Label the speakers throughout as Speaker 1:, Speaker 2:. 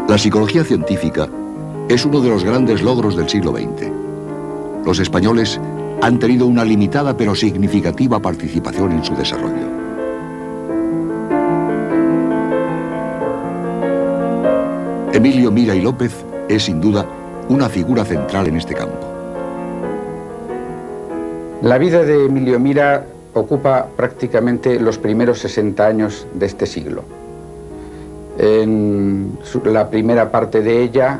Speaker 1: La psicología científica es uno de los grandes logros del siglo XX. Los españoles han tenido una limitada pero significativa participación en su desarrollo. Emilio Mira y López es sin duda una figura central en este campo.
Speaker 2: La vida de Emilio Mira ocupa prácticamente los primeros 60 años de este siglo. La primera parte de ella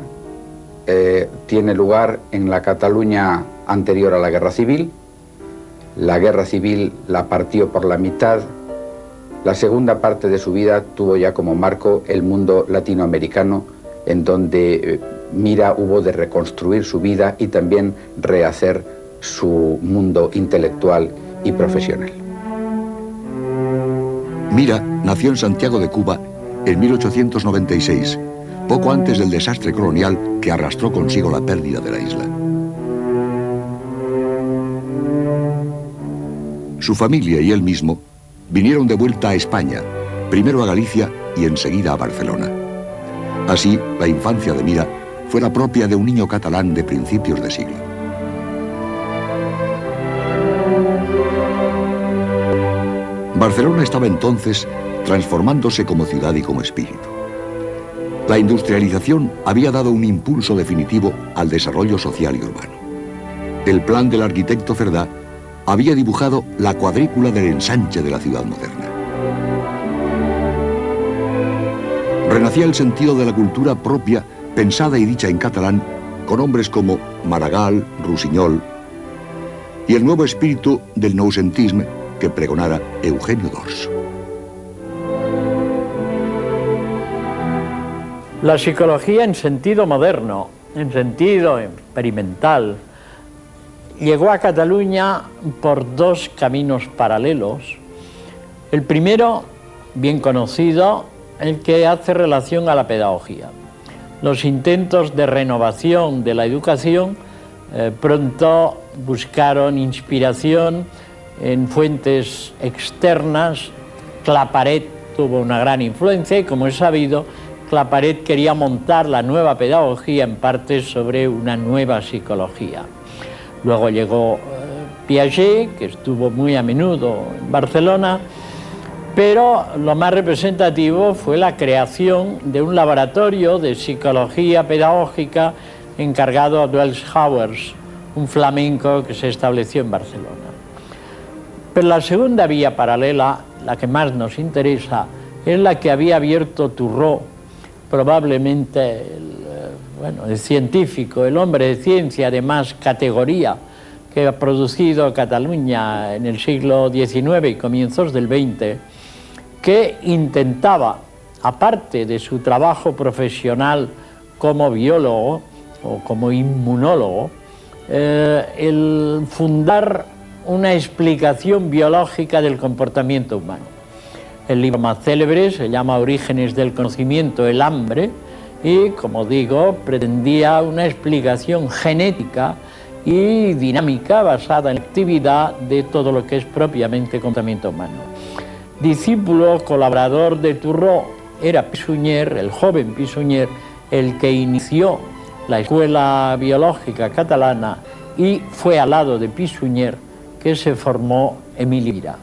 Speaker 2: tiene lugar en la Cataluña anterior a la Guerra Civil. La Guerra Civil la partió por la mitad. La segunda parte de su vida tuvo ya como marco el mundo latinoamericano, en donde Mira hubo de reconstruir su vida y también rehacer su mundo intelectual y profesional.
Speaker 1: Mira nació en Santiago de Cuba en 1896, poco antes del desastre colonial que arrastró consigo la pérdida de la isla. Su familia y él mismo vinieron de vuelta a España, primero a Galicia y enseguida a Barcelona. Así, la infancia de Mira fue la propia de un niño catalán de principios de siglo. Barcelona estaba entonces transformándose como ciudad y como espíritu. La industrialización había dado un impulso definitivo al desarrollo social y urbano. El plan del arquitecto Cerdá había dibujado la cuadrícula del ensanche de la ciudad moderna. Renacía el sentido de la cultura propia, pensada y dicha en catalán, con hombres como Maragall, Rusiñol, y el nuevo espíritu del noucentisme que pregonara Eugenio d'Ors.
Speaker 3: La psicología en sentido moderno, en sentido experimental, llegó a Cataluña por dos caminos paralelos. El primero, bien conocido, el que hace relación a la pedagogía. Los intentos de renovación de la educación pronto buscaron inspiración en fuentes externas. Claparet tuvo una gran influencia y, como es sabido, Claparet quería montar la nueva pedagogía en parte sobre una nueva psicología. Luego llegó Piaget, que estuvo muy a menudo en Barcelona, pero lo más representativo fue la creación de un laboratorio de psicología pedagógica encargado a Dwelshauers, un flamenco que se estableció en Barcelona. Pero la segunda vía paralela, la que más nos interesa, es la que había abierto Turró, probablemente el científico, el hombre de ciencia de más categoría que ha producido Cataluña en el siglo XIX y comienzos del XX, que intentaba, aparte de su trabajo profesional como biólogo o como inmunólogo, el fundar una explicación biológica del comportamiento humano. El libro más célebre se llama Orígenes del conocimiento, el hambre, y, como digo, pretendía una explicación genética y dinámica basada en la actividad de todo lo que es propiamente comportamiento humano. Discípulo, colaborador de Turró, era Pissuñer, el joven Pissuñer, el que inició la escuela biológica catalana, y fue al lado de Pissuñer que se formó Emilio Mira.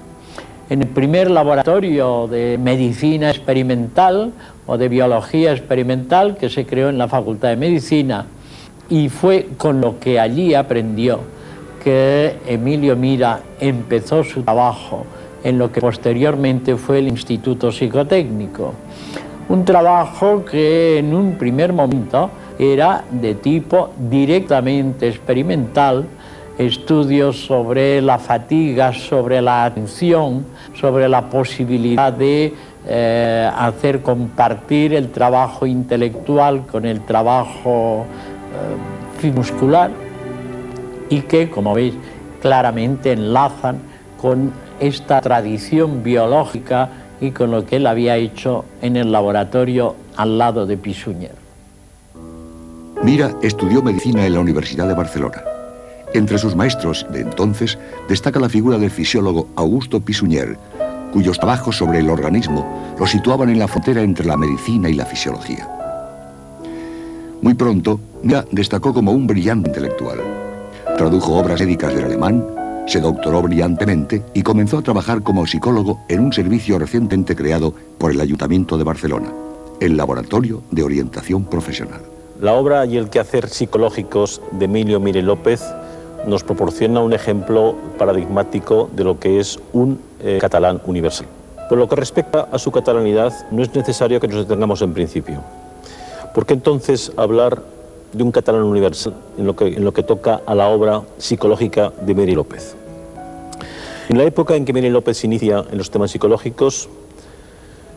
Speaker 3: En el primer laboratorio de medicina experimental o de biología experimental que se creó en la Facultad de Medicina, y fue con lo que allí aprendió que Emilio Mira empezó su trabajo en lo que posteriormente fue el Instituto Psicotécnico. Un trabajo que en un primer momento era de tipo directamente experimental, estudios sobre la fatiga, sobre la atención, sobre la posibilidad de hacer compartir el trabajo intelectual con el trabajo muscular, y que, como veis, claramente enlazan con esta tradición biológica y con lo que él había hecho en el laboratorio al lado de Pissuñer.
Speaker 1: Mira estudió medicina en la Universidad de Barcelona. Entre sus maestros de entonces destaca la figura del fisiólogo Augusto Pissuñer, cuyos trabajos sobre el organismo lo situaban en la frontera entre la medicina y la fisiología. Muy pronto, Mira destacó como un brillante intelectual. Tradujo obras médicas del alemán, se doctoró brillantemente y comenzó a trabajar como psicólogo en un servicio recientemente creado por el Ayuntamiento de Barcelona, el Laboratorio de Orientación Profesional.
Speaker 4: La obra y el quehacer psicológicos de Emilio Mire López nos proporciona un ejemplo paradigmático de lo que es un catalán universal. Por lo que respecta a su catalanidad, no es necesario que nos detengamos en principio. ¿Por qué entonces hablar de un catalán universal en lo que toca a la obra psicológica de Mire López? En la época en que Mire López se inicia en los temas psicológicos,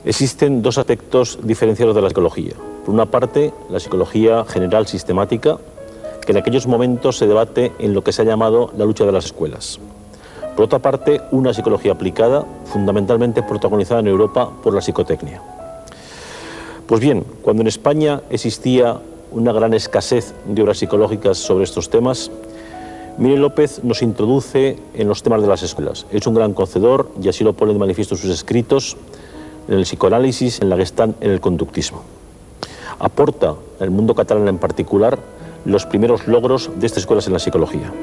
Speaker 4: existen dos aspectos diferenciados de la psicología. Por una parte, la psicología general sistemática, que en aquellos momentos se debate en lo que se ha llamado la lucha de las escuelas. Por otra parte, una psicología aplicada, fundamentalmente protagonizada en Europa por la psicotecnia. Pues bien, cuando en España existía una gran escasez de obras psicológicas sobre estos temas, Mire López nos introduce en los temas de las escuelas. Es un gran conocedor, y así lo pone de manifiesto sus escritos, en el psicoanálisis, en la Gestalt, en el conductismo. Aporta al mundo catalán en particular los primeros logros de estas escuelas en la psicología.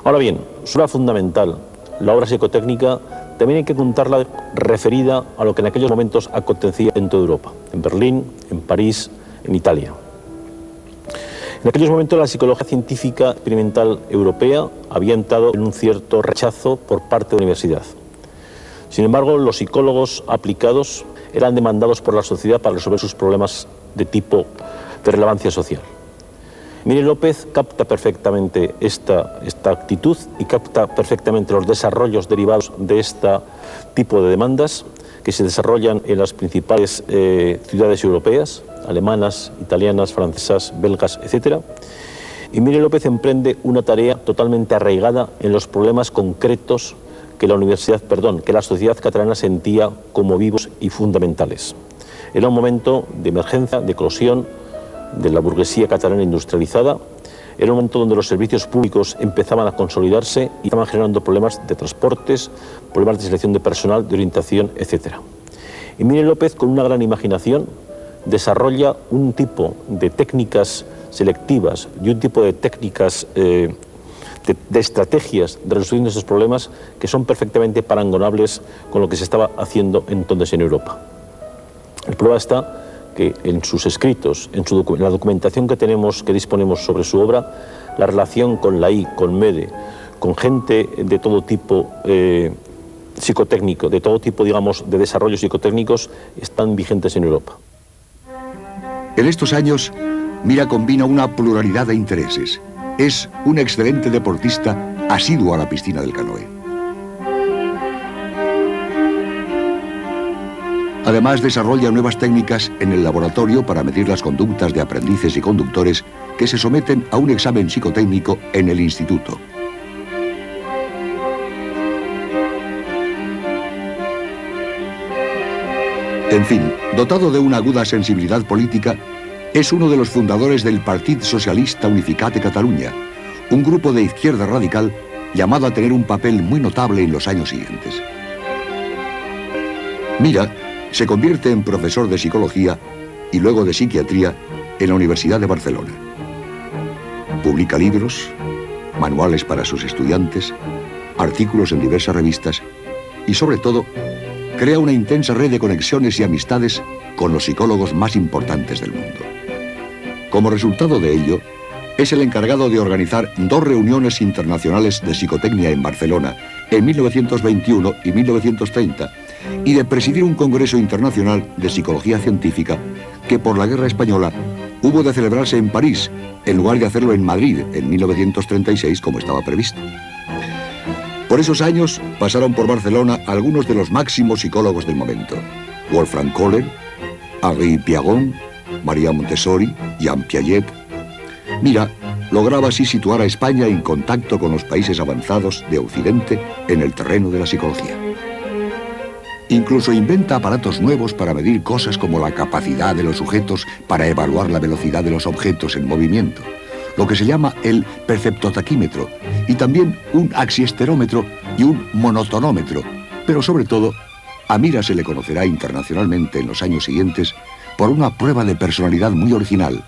Speaker 4: Ahora bien, su obra fundamental, la obra psicotécnica, también hay que contarla referida a lo que en aquellos momentos acontecía en toda Europa, en Berlín, en París, en Italia. En aquellos momentos la psicología científica experimental europea había entrado en un cierto rechazo por parte de la universidad. Sin embargo, los psicólogos aplicados eran demandados por la sociedad para resolver sus problemas de tipo de relevancia social. Mire López capta perfectamente esta actitud y capta perfectamente los desarrollos derivados de este tipo de demandas que se desarrollan en las principales ciudades europeas, alemanas, italianas, francesas, belgas, etc. Y Mire López emprende una tarea totalmente arraigada en los problemas concretos que la sociedad catalana sentía como vivos y fundamentales. Era un momento de emergencia, de eclosión de la burguesía catalana industrializada. Era un momento donde los servicios públicos empezaban a consolidarse y estaban generando problemas de transportes, problemas de selección de personal, de orientación, etc. Y Mire López, con una gran imaginación, desarrolla un tipo de técnicas selectivas y un tipo de técnicas de estrategias de resolución de estos problemas que son perfectamente parangonables con lo que se estaba haciendo entonces en Europa. El prueba está que en sus escritos, en la documentación que disponemos sobre su obra, la relación con la I, con MEDE, con gente de todo tipo psicotécnico, de todo tipo, digamos, de desarrollos psicotécnicos, están vigentes en Europa.
Speaker 1: En estos años, Mira combina una pluralidad de intereses. Es un excelente deportista asiduo a la piscina del canoe. Además, desarrolla nuevas técnicas en el laboratorio para medir las conductas de aprendices y conductores que se someten a un examen psicotécnico en el instituto. En fin, dotado de una aguda sensibilidad política, es uno de los fundadores del Partit Socialista Unificat de Cataluña, un grupo de izquierda radical llamado a tener un papel muy notable en los años siguientes. Mira se convierte en profesor de psicología y luego de psiquiatría en la Universidad de Barcelona. Publica libros, manuales para sus estudiantes, artículos en diversas revistas y, sobre todo, crea una intensa red de conexiones y amistades con los psicólogos más importantes del mundo. Como resultado de ello, es el encargado de organizar 2 reuniones internacionales de psicotecnia en Barcelona en 1921 y 1930 y de presidir un congreso internacional de psicología científica que por la Guerra Española hubo de celebrarse en París en lugar de hacerlo en Madrid en 1936 como estaba previsto. Por esos años pasaron por Barcelona algunos de los máximos psicólogos del momento: Wolfram Kohler, Henri Piaget, María Montessori, Jean Piaget. Mira lograba así situar a España en contacto con los países avanzados de Occidente en el terreno de la psicología. Incluso inventa aparatos nuevos para medir cosas como la capacidad de los sujetos para evaluar la velocidad de los objetos en movimiento, lo que se llama el perceptotaquímetro, y también un axiesterómetro y un monotonómetro. Pero sobre todo, a Mira se le conocerá internacionalmente en los años siguientes por una prueba de personalidad muy original,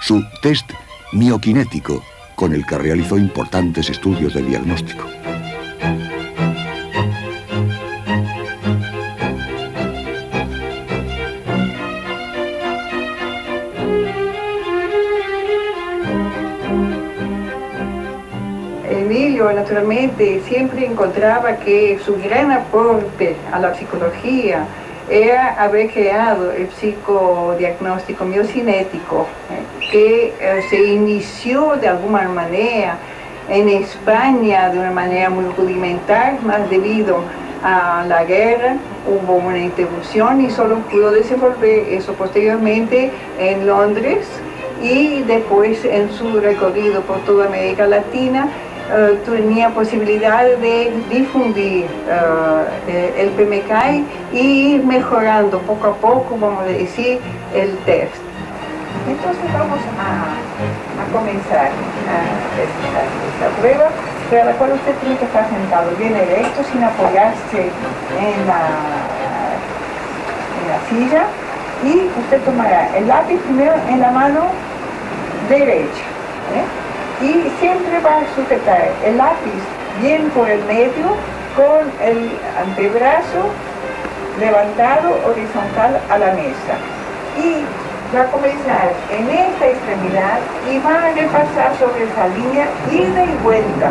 Speaker 1: su test miokinético, con el que realizó importantes estudios de diagnóstico.
Speaker 5: Emilio, naturalmente, siempre encontraba que su gran aporte a la psicología era haber creado el psicodiagnóstico miocinético, que se inició de alguna manera en España de una manera muy rudimentar, más debido a la guerra. Hubo una interrupción y solo pudo desenvolver eso posteriormente en Londres, y después en su recorrido por toda América Latina tenía posibilidad de difundir el PMK y ir mejorando poco a poco, vamos a decir, el test. Entonces vamos a comenzar esta prueba, para la cual usted tiene que estar sentado bien erecto, sin apoyarse en la silla, y usted tomará el lápiz primero en la mano derecha, y siempre va a sujetar el lápiz bien por el medio, con el antebrazo levantado horizontal a la mesa, y va a comenzar en esta extremidad y va a repasar sobre esa línea ida y vuelta.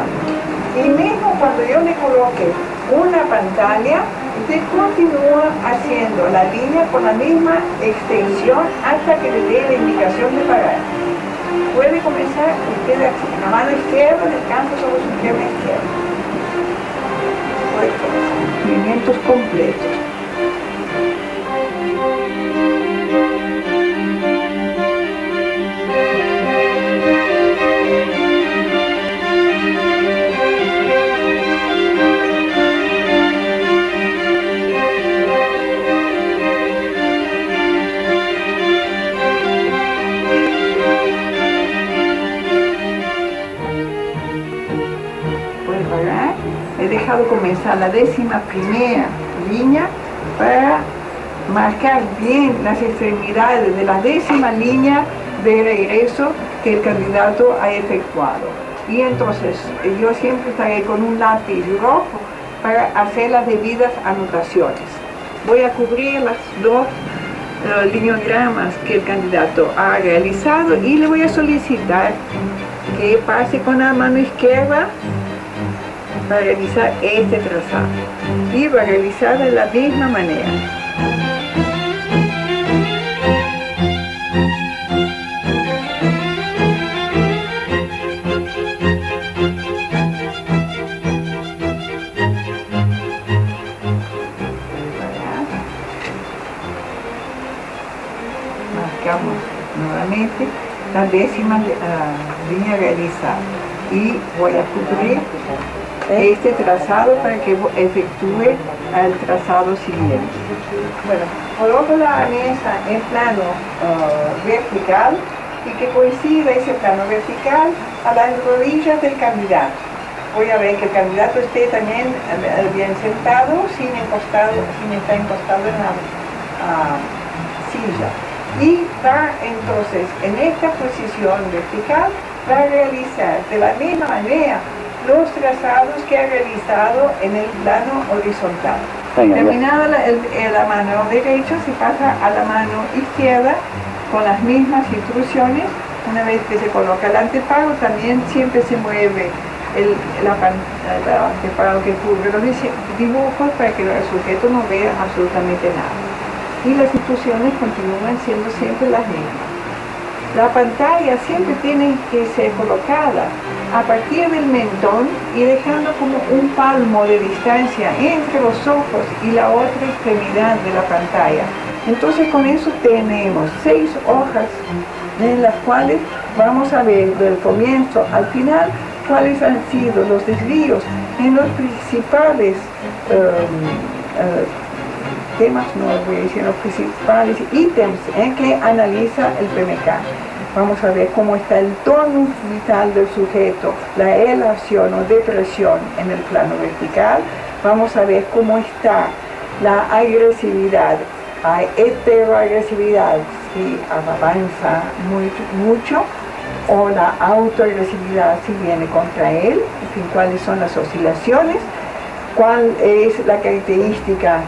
Speaker 5: Y mismo cuando yo le coloque una pantalla, usted continúa haciendo la línea con la misma extensión hasta que le dé la indicación de parar. Puede comenzar usted aquí, en la mano izquierda, descansa sobre su pierna izquierda. Puede comenzar. Movimientos completos. He dejado comenzar la 11ª línea para marcar bien las extremidades de la 10ª línea de regreso que el candidato ha efectuado. Y entonces yo siempre estaré con un lápiz rojo para hacer las debidas anotaciones. Voy a cubrir las dos lineogramas que el candidato ha realizado y le voy a solicitar que pase con la mano izquierda para realizar este trazado, y va a realizar de la misma manera. Marcamos nuevamente la 10ª línea realizada y voy a cubrir este trazado para que efectúe el trazado siguiente. Bueno, coloco la mesa en plano vertical y que coincida ese plano vertical a las rodillas del candidato. Voy a ver que el candidato esté también bien sentado, sin estar encostado en la silla. Y va entonces en esta posición vertical, va a realizar de la misma manera los trazados que ha realizado en el plano horizontal. Terminada la mano derecha, se pasa a la mano izquierda con las mismas instrucciones. Una vez que se coloca el anteparo, también siempre se mueve el anteparo que cubre los dibujos para que el sujeto no vea absolutamente nada. Y las instrucciones continúan siendo siempre las mismas. La pantalla siempre tiene que ser colocada a partir del mentón y dejando como un palmo de distancia entre los ojos y la otra extremidad de la pantalla. Entonces con eso tenemos 6 hojas en las cuales vamos a ver del comienzo al final cuáles han sido los desvíos en los principales temas, no voy a decir los principales ítems que analiza el PMK. Vamos a ver cómo está el tonus vital del sujeto, la elevación o depresión en el plano vertical. Vamos a ver cómo está la agresividad, la heteroagresividad, que avanza mucho, o la autoagresividad si viene contra él, en fin, cuáles son las oscilaciones, cuál es la característica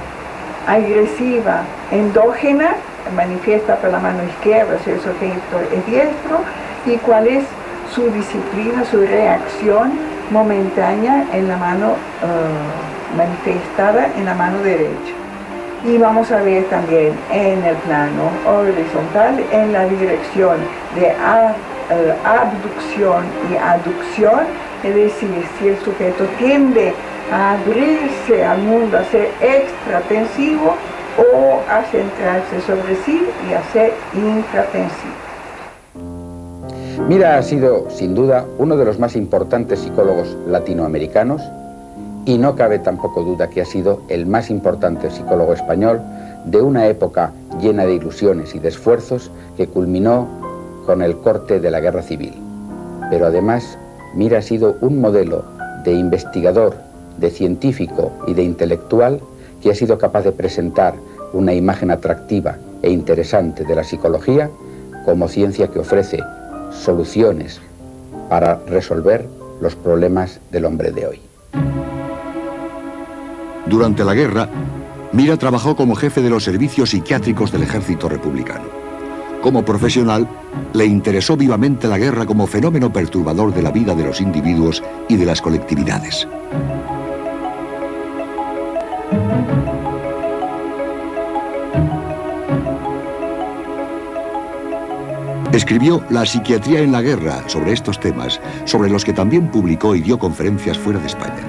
Speaker 5: agresiva endógena, manifiesta por la mano izquierda si el sujeto es diestro, y cuál es su disciplina, su reacción momentánea en la mano manifestada en la mano derecha. Y vamos a ver también en el plano horizontal, en la dirección de abducción y aducción, es decir, si el sujeto tiende a abrirse al mundo, a ser extratensivo, o a centrarse sobre sí y a ser intratensivo.
Speaker 2: Mira ha sido, sin duda, uno de los más importantes psicólogos latinoamericanos, y no cabe tampoco duda que ha sido el más importante psicólogo español de una época llena de ilusiones y de esfuerzos que culminó con el corte de la Guerra Civil. Pero además, Mira ha sido un modelo de investigador, de científico y de intelectual que ha sido capaz de presentar una imagen atractiva e interesante de la psicología como ciencia que ofrece soluciones para resolver los problemas del hombre de hoy.
Speaker 1: Durante la guerra, Mira trabajó como jefe de los servicios psiquiátricos del ejército republicano. Como profesional, le interesó vivamente la guerra como fenómeno perturbador de la vida de los individuos y de las colectividades. Escribió La psiquiatría en la guerra sobre estos temas, sobre los que también publicó y dio conferencias fuera de España.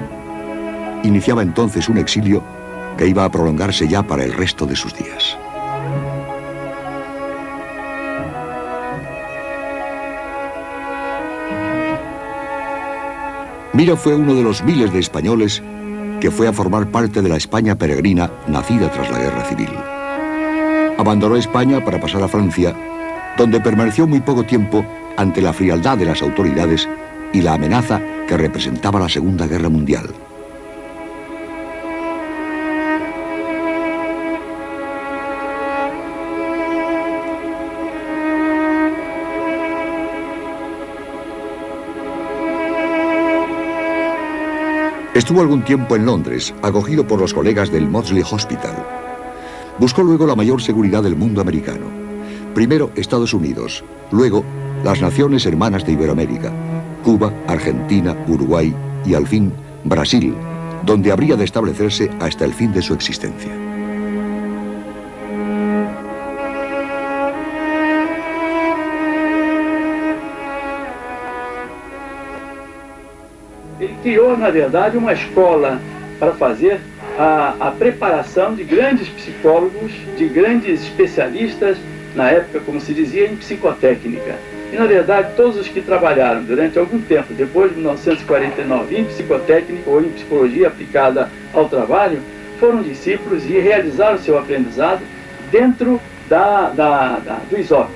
Speaker 1: Iniciaba entonces un exilio que iba a prolongarse ya para el resto de sus días. Mira fue uno de los miles de españoles que fue a formar parte de la España peregrina nacida tras la Guerra Civil. Abandonó España para pasar a Francia, donde permaneció muy poco tiempo ante la frialdad de las autoridades y la amenaza que representaba la Segunda Guerra Mundial. Estuvo algún tiempo en Londres, acogido por los colegas del Maudsley Hospital. Buscó luego la mayor seguridad del mundo americano. Primero Estados Unidos, luego las naciones hermanas de Iberoamérica, Cuba, Argentina, Uruguay y al fin Brasil, donde habría de establecerse hasta el fin de su existencia.
Speaker 6: Ele criou, na verdade, uma escola para fazer a preparação de grandes psicólogos, de grandes especialistas, na época, como se dizia, em psicotécnica. E, na verdade, todos os que trabalharam durante algum tempo, depois de 1949, em psicotécnica ou em psicologia aplicada ao trabalho, foram discípulos e realizaram seu aprendizado dentro do ISOP.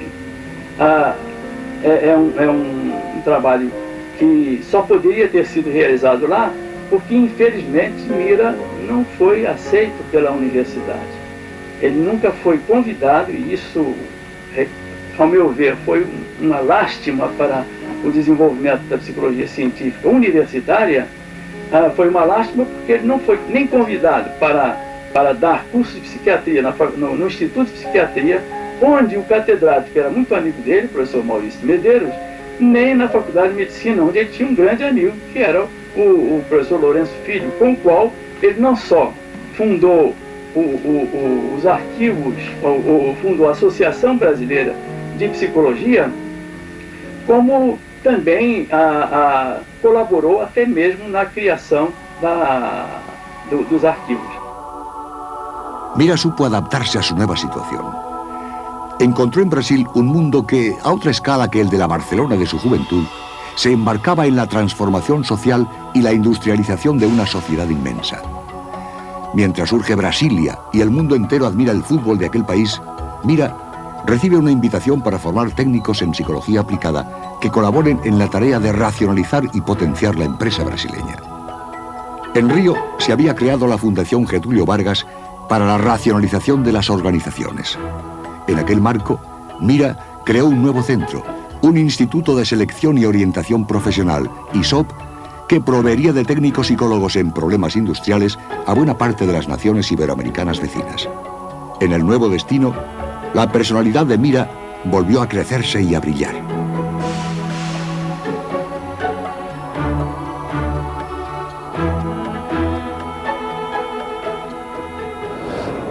Speaker 6: É um trabalho que só poderia ter sido realizado lá porque, infelizmente, Mira não foi aceito pela universidade. Ele nunca foi convidado e isso, ao meu ver, foi uma lástima para o desenvolvimento da psicologia científica universitária. Foi uma lástima porque ele não foi nem convidado para dar curso de psiquiatria no Instituto de Psiquiatria, onde o catedrático era muito amigo dele, o professor Maurício Medeiros, nem na Faculdade de Medicina, onde ele tinha um grande amigo, que era o professor Lourenço Filho, com o qual ele não só fundou os arquivos, fundou a Associação Brasileira de Psicologia, como também colaborou até mesmo na criação dos arquivos.
Speaker 1: Mira supo adaptarse a su nueva situación. Encontró en Brasil un mundo que, a otra escala que el de la Barcelona de su juventud, se embarcaba en la transformación social y la industrialización de una sociedad inmensa. Mientras surge Brasilia y el mundo entero admira el fútbol de aquel país, Mira recibe una invitación para formar técnicos en psicología aplicada que colaboren en la tarea de racionalizar y potenciar la empresa brasileña. En Río se había creado la Fundación Getúlio Vargas para la racionalización de las organizaciones. En aquel marco, Mira creó un nuevo centro, un Instituto de Selección y Orientación Profesional, ISOP, que proveería de técnicos psicólogos en problemas industriales a buena parte de las naciones iberoamericanas vecinas. En el nuevo destino, la personalidad de Mira volvió a crecerse y a brillar.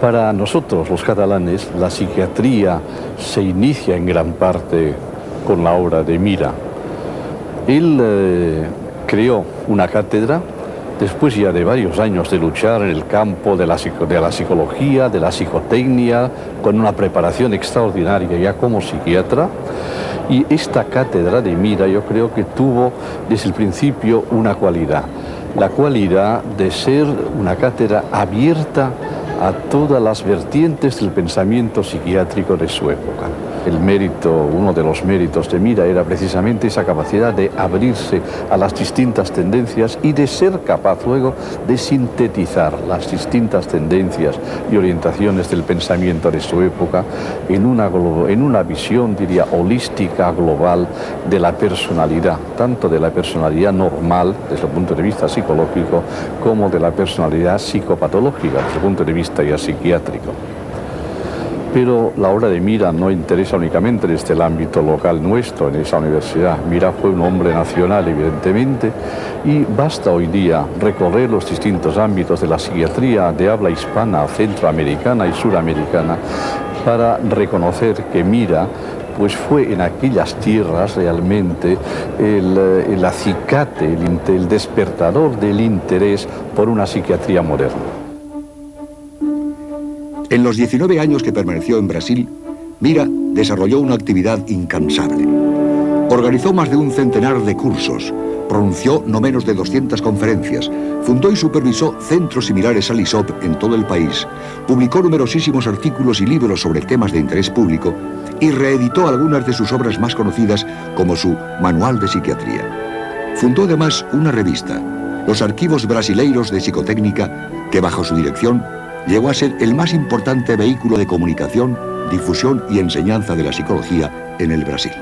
Speaker 7: Para nosotros, los catalanes, la psiquiatría se inicia en gran parte con la obra de Mira. Él creó una cátedra, después ya de varios años de luchar en el campo de la psicología, de la psicotecnia, con una preparación extraordinaria ya como psiquiatra. Y esta cátedra de Mira yo creo que tuvo desde el principio una cualidad, la cualidad de ser una cátedra abierta a todas las vertientes del pensamiento psiquiátrico de su época. El mérito, uno de los méritos de Mira era precisamente esa capacidad de abrirse a las distintas tendencias y de ser capaz luego de sintetizar las distintas tendencias y orientaciones del pensamiento de su época en una visión, diría, holística, global de la personalidad, tanto de la personalidad normal desde el punto de vista psicológico como de la personalidad psicopatológica desde el punto de vista ya psiquiátrico. Pero la obra de Mira no interesa únicamente desde el ámbito local nuestro, en esa universidad. Mira fue un hombre nacional, evidentemente, y basta hoy día recorrer los distintos ámbitos de la psiquiatría de habla hispana, centroamericana y suramericana para reconocer que Mira pues fue en aquellas tierras realmente el acicate, el despertador del interés por una psiquiatría moderna.
Speaker 1: En los 19 años que permaneció en Brasil, Mira desarrolló una actividad incansable. Organizó más de un centenar de cursos, pronunció no menos de 200 conferencias, fundó y supervisó centros similares al ISOP en todo el país, publicó numerosísimos artículos y libros sobre temas de interés público y reeditó algunas de sus obras más conocidas como su Manual de Psiquiatría. Fundó además una revista, los Arquivos Brasileiros de Psicotécnica, que bajo su dirección llegó a ser el más importante vehículo de comunicación, difusión y enseñanza de la psicología en el Brasil.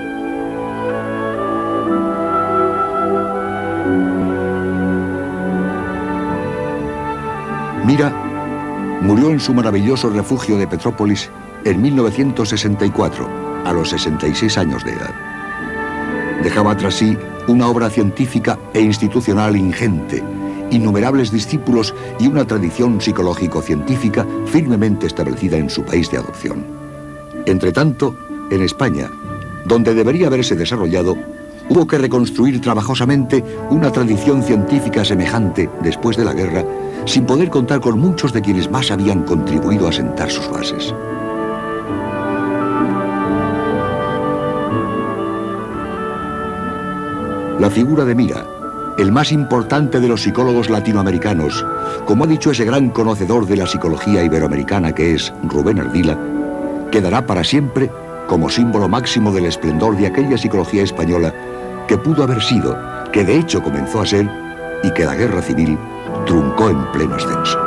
Speaker 1: Mira murió en su maravilloso refugio de Petrópolis en 1964, a los 66 años de edad. Dejaba tras sí una obra científica e institucional ingente, innumerables discípulos y una tradición psicológico-científica firmemente establecida en su país de adopción. Entretanto, en España, donde debería haberse desarrollado, hubo que reconstruir trabajosamente una tradición científica semejante después de la guerra, sin poder contar con muchos de quienes más habían contribuido a sentar sus bases. La figura de Mira, el más importante de los psicólogos latinoamericanos, como ha dicho ese gran conocedor de la psicología iberoamericana que es Rubén Ardila, quedará para siempre como símbolo máximo del esplendor de aquella psicología española que pudo haber sido, que de hecho comenzó a ser, y que la guerra civil truncó en pleno ascenso.